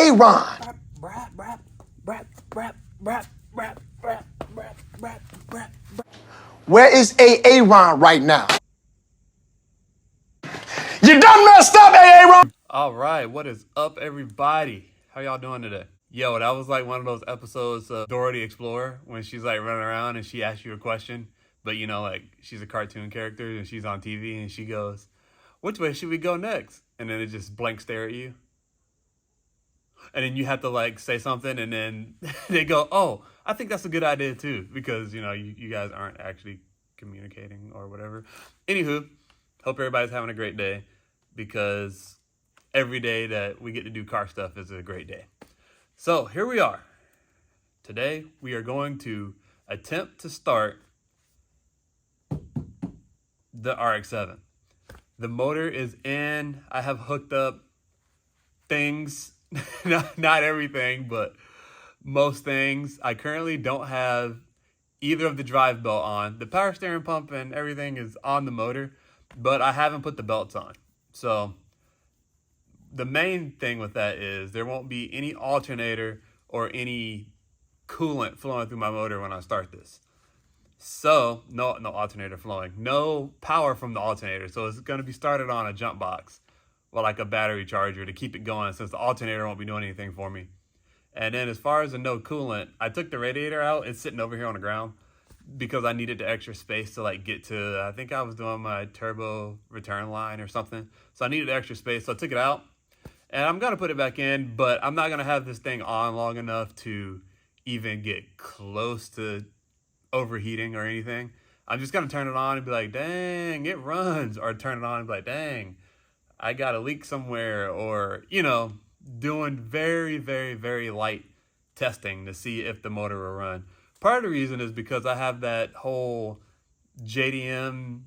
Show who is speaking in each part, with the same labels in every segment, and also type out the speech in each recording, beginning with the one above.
Speaker 1: Aaron? Where is Aaron right now? You done messed up, Aaron!
Speaker 2: All right, what is up, everybody? How y'all doing today? Yo, that was like one of those episodes of Dora the Explorer when she's like running around and she asks you a question, but you know, like she's a cartoon character and she's on TV and she goes, "Which way should we go next?" And then it just blank stare at you, and then you have to like say something, and then they go, "Oh, I think that's a good idea too," because you know you guys aren't actually communicating or whatever. Anywho, hope everybody's having a great day because every day that we get to do car stuff is a great day. So here we are. Today we are going to attempt to start the Rx7. The motor is in. I have hooked up things, not everything, but most things. I currently don't have either of the drive belt on. The power steering pump and everything is on the motor, but I haven't put the belts on. So the main thing with that is there won't be any alternator or any coolant flowing through my motor when I start this. So no alternator flowing, no power from the alternator. So it's going to be started on a jump box, well, like a battery charger to keep it going since the alternator won't be doing anything for me. And then as far as the no coolant, I took the radiator out. It's sitting over here on the ground because I needed the extra space to like get to, I think I was doing my turbo return line or something. So I needed extra space. So I took it out and I'm going to put it back in, but I'm not going to have this thing on long enough to even get close to overheating or anything. I'm just going to turn it on and be like, dang, it runs. Or turn it on and be like, dang, I got a leak somewhere. Or, you know, doing very, very, very light testing to see if the motor will run. Part of the reason is because I have that whole JDM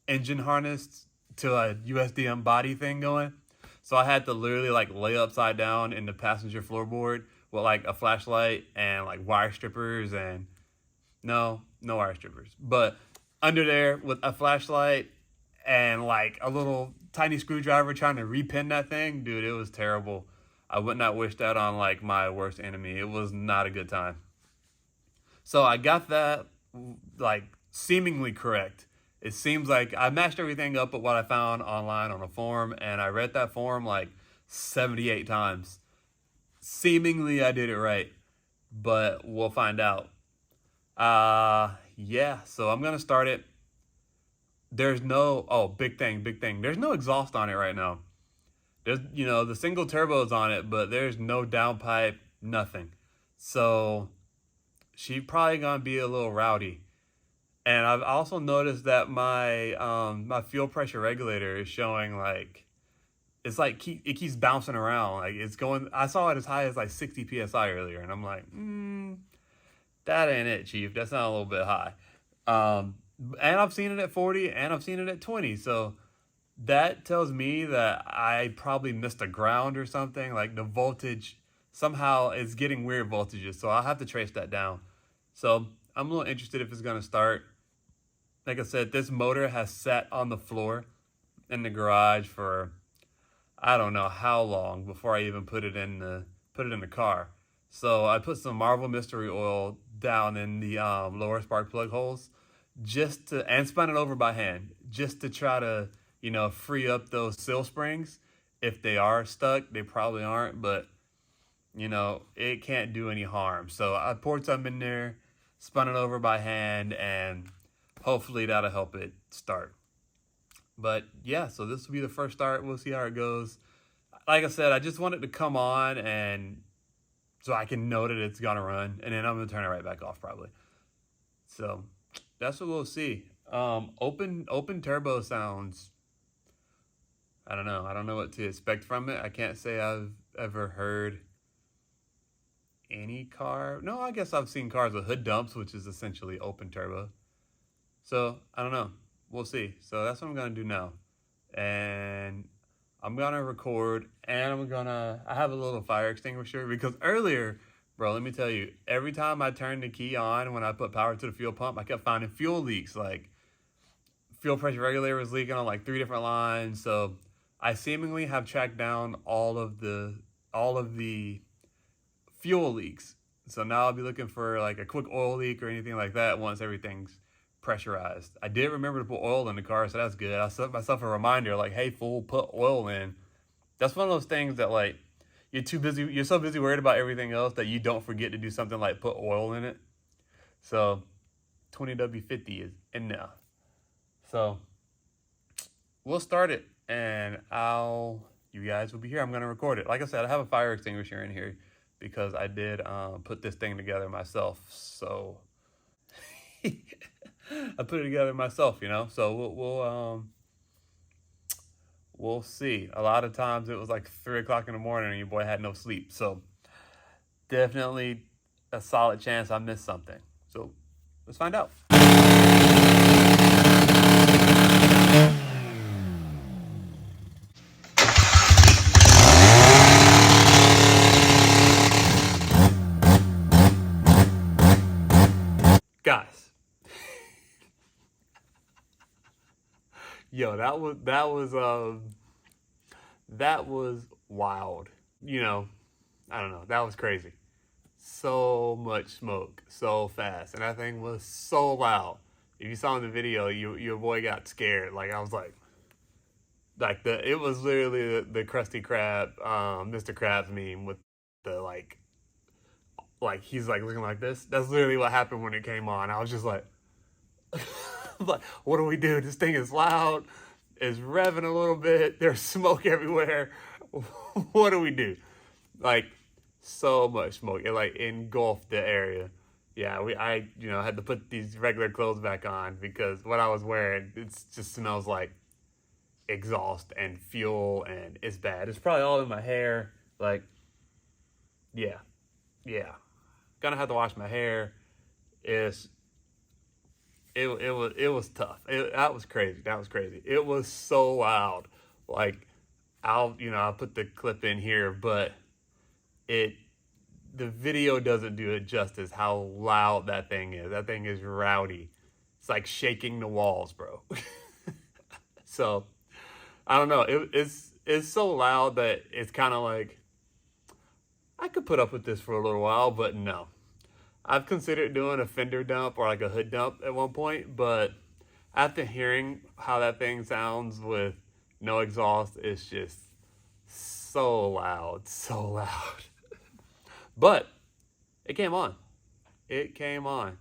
Speaker 2: engine harness to a USDM body thing going. So I had to literally like lay upside down in the passenger floorboard with like a flashlight and like wire strippers and no wire strippers, but under there with a flashlight and like a little tiny screwdriver trying to repin that thing. Dude, it was terrible. I would not wish that on like my worst enemy. It was not a good time. So I got that like seemingly correct. It seems like I matched everything up with what I found online on a forum, and I read that forum like 78 times. Seemingly I did it right, but we'll find out. Yeah, so I'm gonna start it. There's no, oh, big thing. There's no exhaust on it right now. There's, you know, the single turbo is on it, but there's no downpipe, nothing. So she's probably gonna be a little rowdy. And I've also noticed that my fuel pressure regulator is showing like it's like it keeps bouncing around. Like it's going. I saw it as high as like 60 psi earlier, and I'm like, that ain't it, Chief. That's not a little bit high. And I've seen it at 40, and I've seen it at 20. So that tells me that I probably missed a ground or something. Like the voltage somehow is getting weird voltages. So I'll have to trace that down. So I'm a little interested if it's gonna start. Like I said, this motor has sat on the floor in the garage for I don't know how long before I even put it in the car. So I put some Marvel Mystery Oil down in the lower spark plug holes and spun it over by hand just to try to, you know, free up those seal springs. If they are stuck, they probably aren't, but you know, it can't do any harm. So I poured some in there, spun it over by hand, and hopefully that'll help it start. But yeah, so this will be the first start. We'll see how it goes. Like I said, I just want it to come on and so I can know that it's gonna run, and then I'm gonna turn it right back off probably. So that's what we'll see. Open turbo sounds. I don't know. I don't know what to expect from it. I can't say I've ever heard any car. No, I guess I've seen cars with hood dumps, which is essentially open turbo. So I don't know. We'll see. So that's what I'm gonna do now, and I'm gonna record, and I have a little fire extinguisher because earlier, bro, let me tell you, every time I turned the key on when I put power to the fuel pump, I kept finding fuel leaks. Like fuel pressure regulator was leaking on like 3 different lines. So I seemingly have tracked down all of the all of the fuel leaks. So now I'll be looking for like a quick oil leak or anything like that once everything's pressurized. I did remember to put oil in the car, so that's good. I set myself a reminder like, hey, fool, put oil in. That's one of those things that like you're so busy worried about everything else that you don't forget to do something like put oil in it. So 20W50 is in there. So we'll start it and you guys will be here. I'm going to record it. Like I said, I have a fire extinguisher in here because I did put this thing together myself. So I put it together myself, you know. So we'll see. A lot of times it was like 3 o'clock in the morning and your boy had no sleep. So definitely a solid chance I missed something. So let's find out. Guys, yo, that was wild. You know, I don't know. That was crazy. So much smoke, so fast, and that thing was so loud. If you saw in the video, your boy got scared. Like I was like it was literally the Krusty Krab, Mr. Krabs meme with the like he's like looking like this. That's literally what happened when it came on. I was just like, like, what do we do? This thing is loud. It's revving a little bit. There's smoke everywhere. What do we do? Like, so much smoke. It like engulfed the area. Yeah, I had to put these regular clothes back on because what I was wearing, it just smells like exhaust and fuel, and it's bad. It's probably all in my hair. Like, yeah. Gonna have to wash my hair. It's it was tough. That was crazy. That was crazy. It was so loud. Like I'll put the clip in here, but the video doesn't do it justice how loud that thing is. That thing is rowdy. It's like shaking the walls, bro. So I don't know. It's so loud that it's kind of like I could put up with this for a little while, but no. I've considered doing a fender dump or like a hood dump at one point, but after hearing how that thing sounds with no exhaust, it's just so loud, so loud. But it came on. It came on.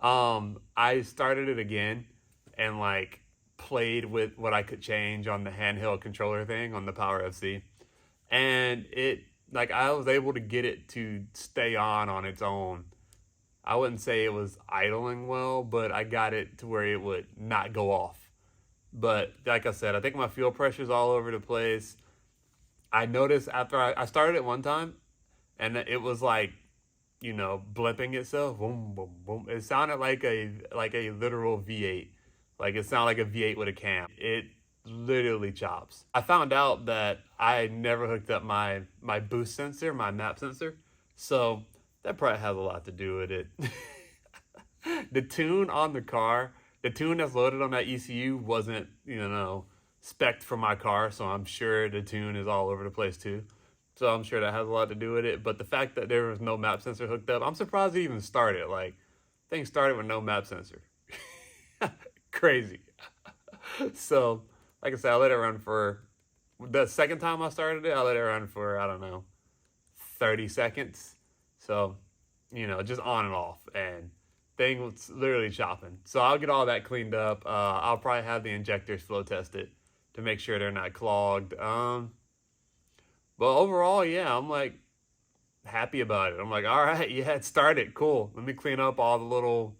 Speaker 2: I started it again and like played with what I could change on the handheld controller thing on the Power FC. And I was able to get it to stay on its own. I wouldn't say it was idling well, but I got it to where it would not go off. But like I said, I think my fuel pressure's all over the place. I noticed after I started it one time, and it was like, blipping itself, boom, boom, boom. It sounded like a literal V8, like it sounded like a V8 with a cam. It literally chops. I found out that I never hooked up my boost sensor, my map sensor, so that probably has a lot to do with it. The tune on the car, the tune that's loaded on that ECU wasn't, spec'd for my car, so I'm sure the tune is all over the place too. So I'm sure that has a lot to do with it. But the fact that there was no map sensor hooked up, I'm surprised it even started. Like, things started with no map sensor. Crazy. So, like I said, I let it run for, the second time I started it, I let it run for, I don't know, 30 seconds. So, just on and off. And thing was literally chopping. So I'll get all that cleaned up. I'll probably have the injectors flow tested to make sure they're not clogged. But overall, yeah, I'm like happy about it. I'm like, all right, yeah, it started. Cool. Let me clean up all the little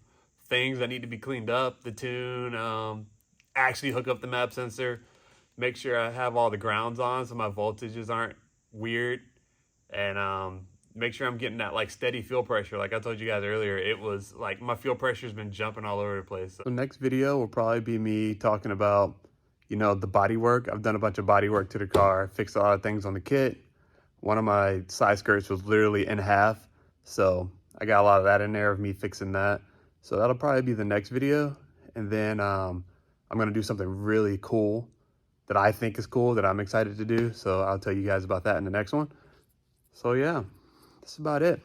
Speaker 2: things that need to be cleaned up. The tune, actually hook up the map sensor, make sure I have all the grounds on so my voltages aren't weird, and make sure I'm getting that like steady fuel pressure. Like I told you guys earlier, it was like my fuel pressure's been jumping all over the place. So next video will probably be me talking about the body work. I've done a bunch of body work to the car, fixed a lot of things on the kit. One of my side skirts was literally in half, so I got a lot of that in there of me fixing that. So that'll probably be the next video. And then I'm gonna do something really cool that I think is cool that I'm excited to do. So I'll tell you guys about that in the next one. So yeah, that's about it.